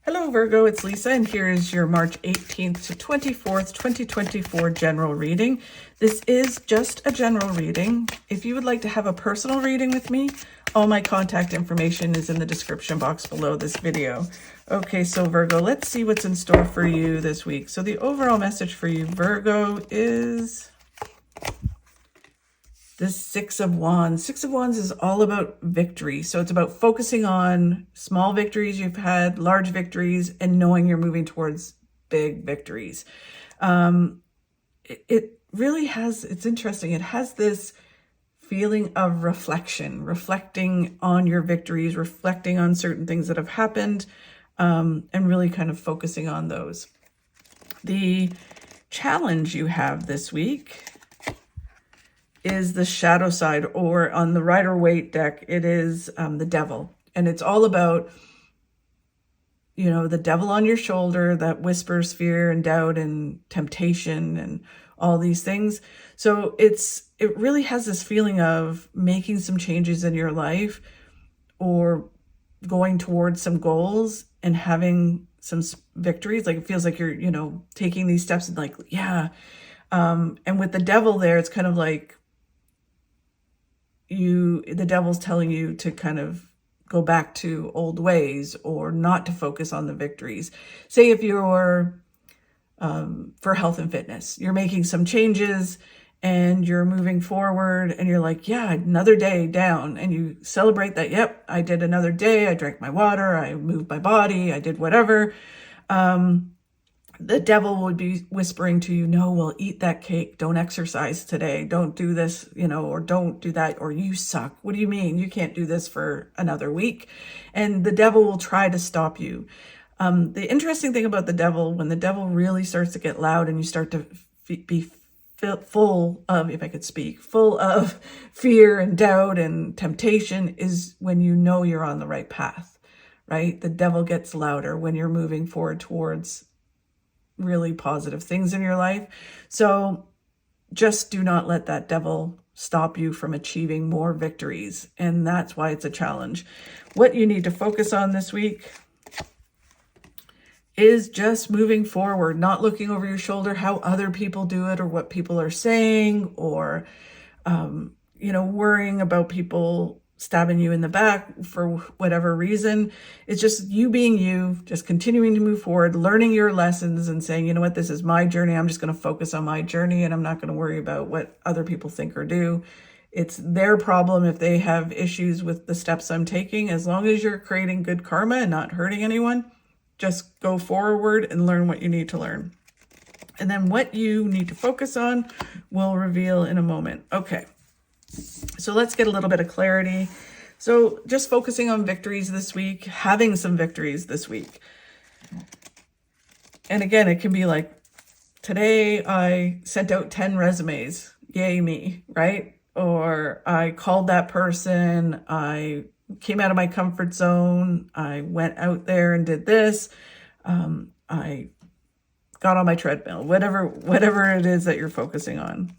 Hello Virgo, it's Lisa, and here is your March 18th to 24th, 2024 general reading. This is just a general reading. If you would like to have a personal reading with me, all my contact information is in the description box below this video. Okay, so Virgo, let's see what's in store for you this week. So the overall message for you, Virgo, is this Six of Wands. Six of Wands is all about victory. So it's about focusing on small victories you've had, large victories, and knowing you're moving towards big victories. It really has, it's interesting. It has this feeling of reflecting on your victories, reflecting on certain things that have happened, and really kind of focusing on those. The challenge you have this week is the shadow side, or on the Rider-Waite deck, it is the devil. And it's all about, you know, the devil on your shoulder that whispers fear and doubt and temptation and all these things. So it really has this feeling of making some changes in your life or going towards some goals and having some victories. Like it feels like you're, you know, taking these steps and like, yeah. And with the devil there, it's kind of like, the devil's telling you to kind of go back to old ways or not to focus on the victories. Say if you're for health and fitness, you're making some changes and you're moving forward and you're like, yeah, another day down, and you celebrate that. Yep, I did another day. I drank my water. I moved my body. I did whatever. The devil would be whispering to you, no, well, eat that cake. Don't exercise today. Don't do this, you know, or don't do that, or you suck. What do you mean? You can't do this for another week. And the devil will try to stop you. The interesting thing about the devil, when the devil really starts to get loud and you start to be full of, if I could speak, full of fear and doubt and temptation, is when you know you're on the right path, right? The devil gets louder when you're moving forward towards really positive things in your life. So just do not let that devil stop you from achieving more victories. And that's why it's a challenge. What you need to focus on this week is just moving forward, not looking over your shoulder how other people do it or what people are saying, or, you know, worrying about people stabbing you in the back for whatever reason. It's just you being you, just continuing to move forward, learning your lessons and saying, you know what, this is my journey. I'm just going to focus on my journey and I'm not going to worry about what other people think or do. It's their problem if they have issues with the steps I'm taking. As long as you're creating good karma and not hurting anyone, just go forward and learn what you need to learn. And then what you need to focus on will reveal in a moment. Okay. So let's get a little bit of clarity. So just focusing on victories this week, having some victories this week. And again, it can be like, today I sent out 10 resumes. Yay me, right? Or I called that person. I came out of my comfort zone. I went out there and did this. I got on my treadmill, whatever it is that you're focusing on.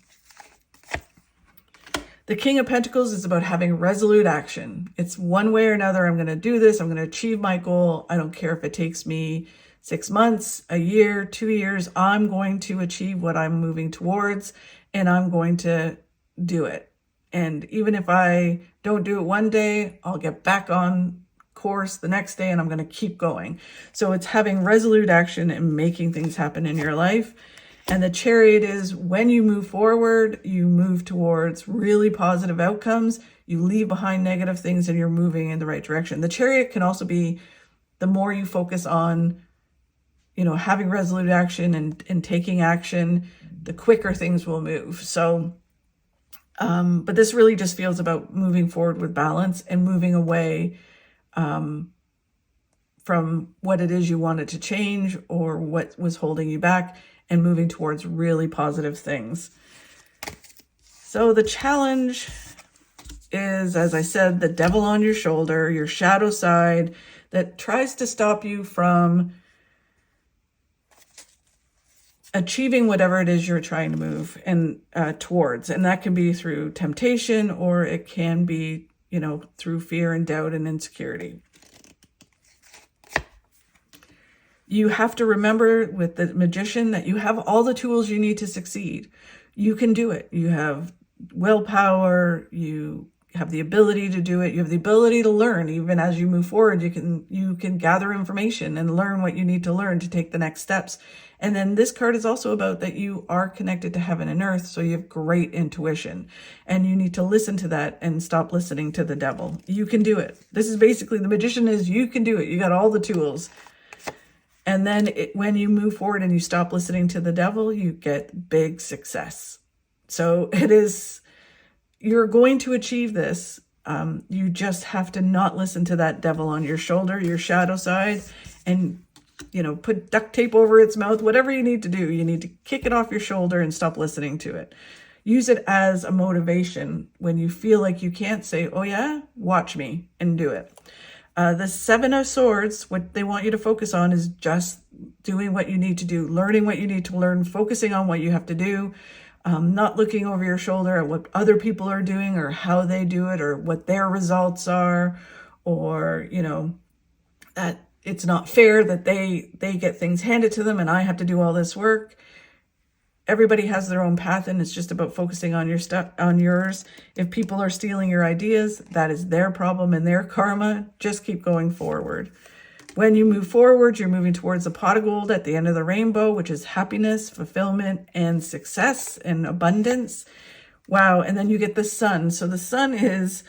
The King of Pentacles is about having resolute action. It's one way or another. I'm going to do this. I'm going to achieve my goal. I don't care if it takes me 6 months, a year, 2 years. I'm going to achieve what I'm moving towards, and I'm going to do it. And even if I don't do it one day, I'll get back on course the next day and I'm going to keep going. So it's having resolute action and making things happen in your life. And the Chariot is when you move forward, you move towards really positive outcomes. You leave behind negative things and you're moving in the right direction. The Chariot can also be the more you focus on, you know, having resolute action and taking action, the quicker things will move. So, but this really just feels about moving forward with balance and moving away from what it is you wanted to change or what was holding you back, and moving towards really positive things. So the challenge is, as I said, the devil on your shoulder, your shadow side that tries to stop you from achieving whatever it is you're trying to move and towards. And that can be through temptation, or it can be, you know, through fear and doubt and insecurity. You have to remember with the Magician that you have all the tools you need to succeed. You can do it. You have willpower, you have the ability to do it, you have the ability to learn. Even as you move forward, you can gather information and learn what you need to learn to take the next steps. And then this card is also about that you are connected to heaven and earth, so you have great intuition, and you need to listen to that and stop listening to the devil. You can do it. This is basically, the Magician is, you can do it. You got all the tools. And then when you move forward and you stop listening to the devil, you get big success. So it is, you're going to achieve this. You just have to not listen to that devil on your shoulder, your shadow side, and, you know, put duct tape over its mouth, whatever you need to do. You need to kick it off your shoulder and stop listening to it. Use it as a motivation when you feel like you can't. Say, oh yeah, watch me, and do it. The Seven of Swords, what they want you to focus on is just doing what you need to do, learning what you need to learn, focusing on what you have to do, not looking over your shoulder at what other people are doing or how they do it or what their results are, or, you know, that it's not fair that they get things handed to them and I have to do all this work. Everybody has their own path, and it's just about focusing on your stuff, on yours. If people are stealing your ideas, that is their problem and their karma. Just keep going forward. When you move forward, you're moving towards the pot of gold at the end of the rainbow, which is happiness, fulfillment, and success and abundance. Wow. And then you get the Sun. So the Sun is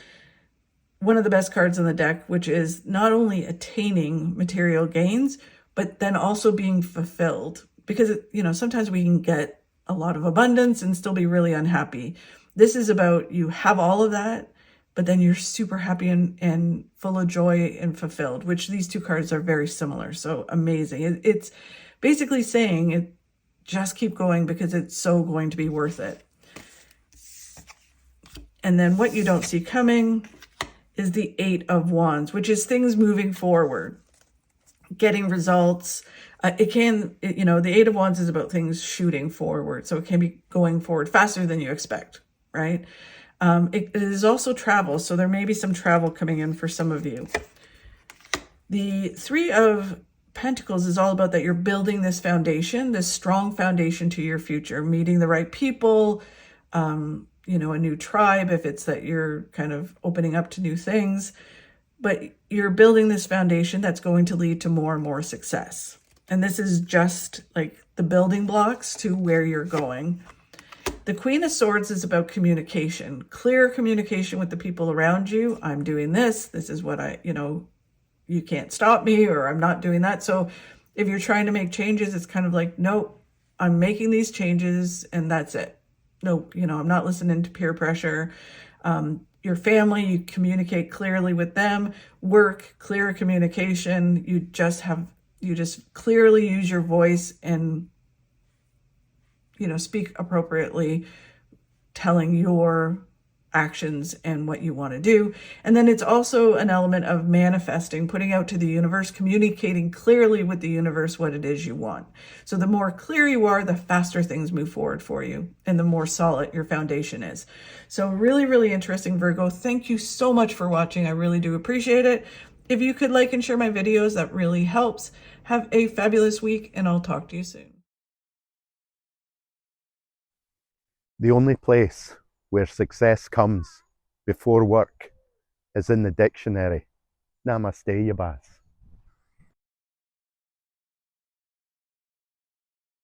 one of the best cards in the deck, which is not only attaining material gains, but then also being fulfilled. Because, you know, sometimes we can get a lot of abundance and still be really unhappy. This is about, you have all of that, but then you're super happy and full of joy and fulfilled, which these two cards are very similar. So amazing. It's basically saying, just keep going because it's so going to be worth it. And then what you don't see coming is the Eight of Wands, which is things moving forward, getting results. You know, the Eight of Wands is about things shooting forward. So it can be going forward faster than you expect, right? It is also travel. So there may be some travel coming in for some of you. The Three of Pentacles is all about that you're building this foundation, this strong foundation to your future, meeting the right people, you know, a new tribe, if it's that you're kind of opening up to new things, but you're building this foundation that's going to lead to more and more success. And this is just like the building blocks to where you're going. The Queen of Swords is about communication, clear communication with the people around you. I'm doing this. This is what you know, you can't stop me, or I'm not doing that. So if you're trying to make changes, it's kind of like, nope, I'm making these changes and that's it. Nope, you know, I'm not listening to peer pressure. Your family, you communicate clearly with them. Work, clear communication. You just clearly use your voice and, you know, speak appropriately, telling your actions and what you want to do. And then it's also an element of manifesting, putting out to the universe, communicating clearly with the universe what it is you want. So the more clear you are, the faster things move forward for you and the more solid your foundation is. So really, really interesting, Virgo. Thank you so much for watching. I really do appreciate it. If you could like and share my videos, that really helps. Have a fabulous week, and I'll talk to you soon. The only place where success comes before work is in the dictionary. Namaste, Yabaz.